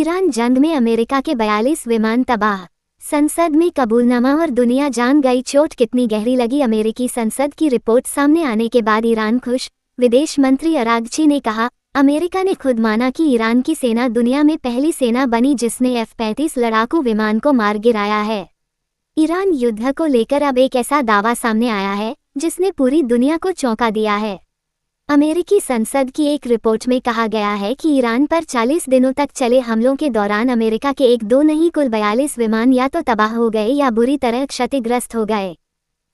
Iran जंग में America के 42 विमान तबाह। संसद में कबूलनामा और दुनिया जान गई चोट कितनी गहरी लगी। अमेरिकी संसद की रिपोर्ट सामने आने के बाद ईरान खुश। विदेश मंत्री अरागची ने कहा, अमेरिका ने खुद माना कि ईरान की सेना दुनिया में पहली सेना बनी जिसने F-35 लड़ाकू विमान को मार गिराया है। ईरान युद्ध को लेकर अब एक ऐसा दावा सामने आया है जिसने पूरी दुनिया को चौंका दिया है। अमेरिकी संसद की एक रिपोर्ट में कहा गया है कि ईरान पर 40 दिनों तक चले हमलों के दौरान अमेरिका के एक दो नहीं कुल 42 विमान या तो तबाह हो गए या बुरी तरह क्षतिग्रस्त हो गए।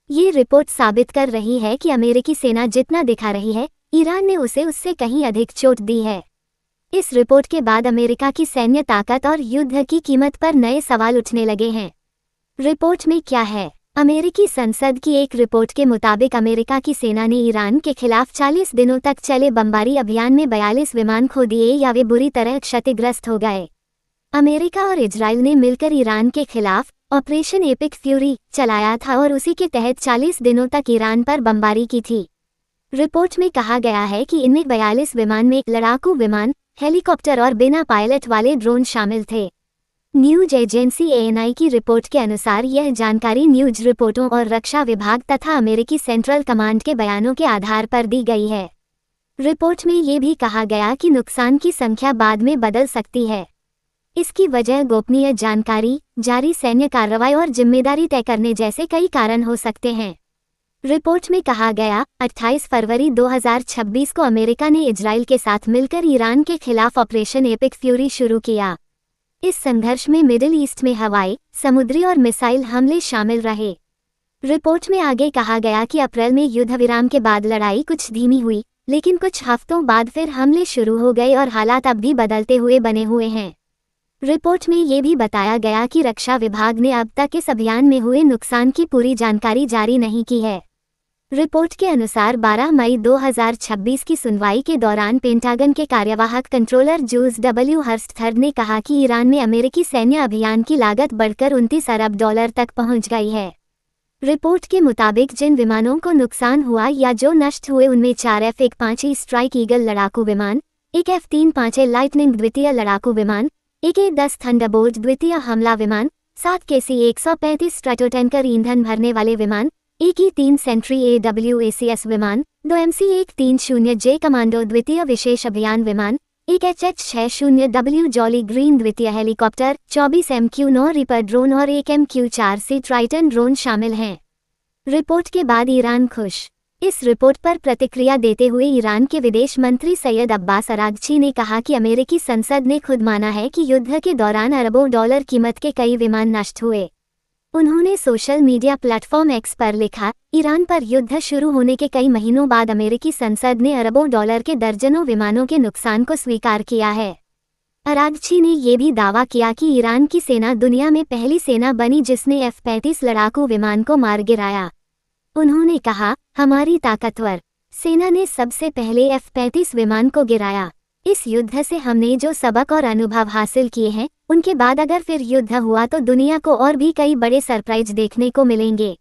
ये रिपोर्ट साबित कर रही है कि अमेरिकी सेना जितना दिखा रही है, ईरान ने उससे कहीं अधिक चोट दी है। इस रिपोर्ट के बाद अमेरिका की सैन्य ताकत और युद्ध की कीमत पर नए सवाल उठने लगे हैं। रिपोर्ट में क्या है? अमेरिकी संसद की एक रिपोर्ट के मुताबिक अमेरिका की सेना ने ईरान के खिलाफ 40 दिनों तक चले बमबारी अभियान में 42 विमान खो दिए या वे बुरी तरह क्षतिग्रस्त हो गए। अमेरिका और इजराइल ने मिलकर ईरान के खिलाफ ऑपरेशन एपिक फ्यूरी चलाया था और उसी के तहत 40 दिनों तक ईरान पर बमबारी की थी। रिपोर्ट में कहा गया है कि इनमें 42 विमान में लड़ाकू विमान, हेलीकॉप्टर और बिना पायलट वाले ड्रोन शामिल थे। न्यूज एजेंसी ANI की रिपोर्ट के अनुसार यह जानकारी न्यूज रिपोर्टों और रक्षा विभाग तथा अमेरिकी सेंट्रल कमांड के बयानों के आधार पर दी गई है। रिपोर्ट में ये भी कहा गया कि नुकसान की संख्या बाद में बदल सकती है। इसकी वजह गोपनीय जानकारी, जारी सैन्य कार्रवाई और जिम्मेदारी तय करने जैसे कई कारण हो सकते हैं। रिपोर्ट में कहा गया, 28 फरवरी 2026 को अमेरिका ने इजराइल के साथ मिलकर ईरान के खिलाफ ऑपरेशन एपिक फ्यूरी शुरू किया। इस संघर्ष में मिडिल ईस्ट में हवाई, समुद्री और मिसाइल हमले शामिल रहे। रिपोर्ट में आगे कहा गया कि अप्रैल में युद्ध विराम के बाद लड़ाई कुछ धीमी हुई, लेकिन कुछ हफ्तों बाद फिर हमले शुरू हो गए और हालात अब भी बदलते हुए बने हुए हैं। रिपोर्ट में ये भी बताया गया कि रक्षा विभाग ने अब तक इस अभियान में हुए नुकसान की पूरी जानकारी जारी नहीं की है। रिपोर्ट के अनुसार 12 मई 2026 की सुनवाई के दौरान पेंटागन के कार्यवाहक कंट्रोलर जूल्स W. हर्स्ट ने कहा कि ईरान में अमेरिकी सैन्य अभियान की लागत बढ़कर $29 अरब तक पहुंच गई है। रिपोर्ट के मुताबिक जिन विमानों को नुकसान हुआ या जो नष्ट हुए उनमें 4 F-15 स्ट्राइक ईगल लड़ाकू विमान, एक F-35 लाइटनिंग द्वितीय लड़ाकू विमान, एक A-10 थंडरबोल्ट द्वितीय हमला विमान, 7 KC-135 स्ट्रैटोटैंकर ईंधन भरने वाले विमान, एक E-3 सेंट्री AWACS विमान, 2 MC-130J कमांडो द्वितीय विशेष अभियान विमान, एक HH-60W जॉली ग्रीन द्वितीय हेलीकॉप्टर, 24 MQ-9 रिपर ड्रोन और एक MQ-4C ट्राइटन ड्रोन शामिल हैं। रिपोर्ट के बाद ईरान खुश। इस रिपोर्ट पर प्रतिक्रिया देते हुए ईरान के विदेश मंत्री सैयद अब्बास अरागची ने कहा कि अमेरिकी संसद ने खुद माना है कि युद्ध के दौरान अरबों डॉलर कीमत के कई विमान नष्ट हुए। उन्होंने सोशल मीडिया प्लेटफॉर्म X पर लिखा, ईरान पर युद्ध शुरू होने के कई महीनों बाद अमेरिकी संसद ने अरबों डॉलर के दर्जनों विमानों के नुकसान को स्वीकार किया है। अरागची ने ये भी दावा किया कि ईरान की सेना दुनिया में पहली सेना बनी जिसने F-35 लड़ाकू विमान को मार गिराया। उन्होंने कहा, हमारी ताकतवर सेना ने सबसे पहले F-35 विमान को गिराया। इस युद्ध से हमने जो सबक और अनुभव हासिल किए हैं, उनके बाद अगर फिर युद्ध हुआ तो दुनिया को और भी कई बड़े सरप्राइज देखने को मिलेंगे।